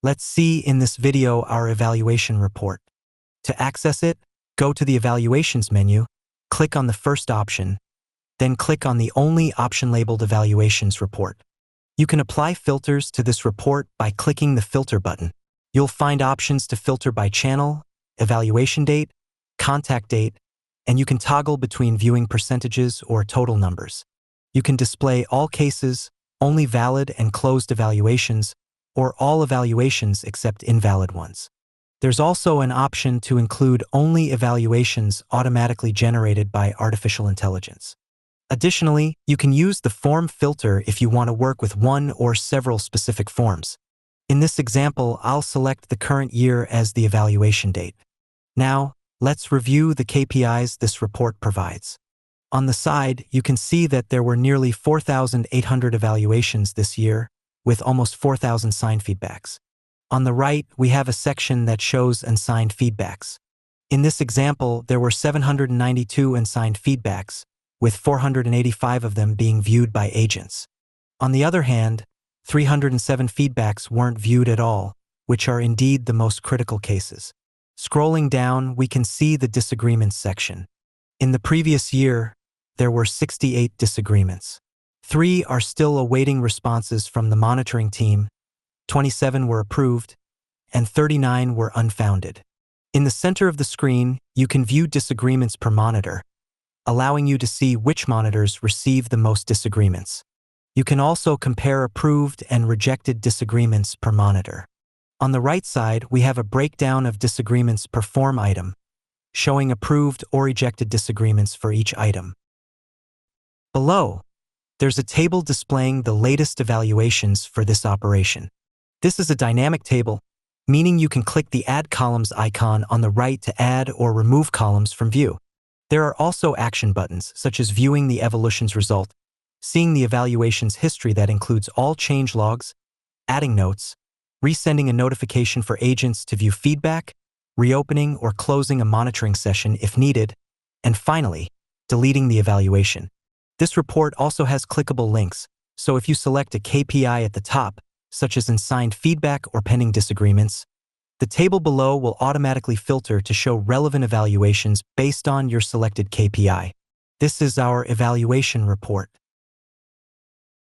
Let's see in this video our evaluation report. To access it, go to the Evaluations menu, click on the first option, then click on the only option labeled Evaluations Report. You can apply filters to this report by clicking the Filter button. You'll find options to filter by channel, evaluation date, contact date, and you can toggle between viewing percentages or total numbers. You can display all cases, only valid and closed evaluations, or all evaluations except invalid ones. There's also an option to include only evaluations automatically generated by artificial intelligence. Additionally, you can use the form filter if you want to work with one or several specific forms. In this example, I'll select the current year as the evaluation date. Now, let's review the KPIs this report provides. On the side, you can see that there were nearly 4,800 evaluations this year, with almost 4,000 signed feedbacks. On the right, we have a section that shows unsigned feedbacks. In this example, there were 792 unsigned feedbacks, with 485 of them being viewed by agents. On the other hand, 307 feedbacks weren't viewed at all, which are indeed the most critical cases. Scrolling down, we can see the disagreements section. In the previous year, there were 68 disagreements. 3 are still awaiting responses from the monitoring team, 27 were approved, and 39 were unfounded. In the center of the screen, you can view disagreements per monitor, allowing you to see which monitors receive the most disagreements. You can also compare approved and rejected disagreements per monitor. On the right side, we have a breakdown of disagreements per form item, showing approved or rejected disagreements for each item. Below, there's a table displaying the latest evaluations for this operation. This is a dynamic table, meaning you can click the Add Columns icon on the right to add or remove columns from view. There are also action buttons, such as viewing the evaluations result, seeing the evaluations history that includes all change logs, adding notes, resending a notification for agents to view feedback, reopening or closing a monitoring session if needed, and finally, deleting the evaluation. This report also has clickable links, so if you select a KPI at the top, such as unsigned feedback or pending disagreements, the table below will automatically filter to show relevant evaluations based on your selected KPI. This is our evaluation report.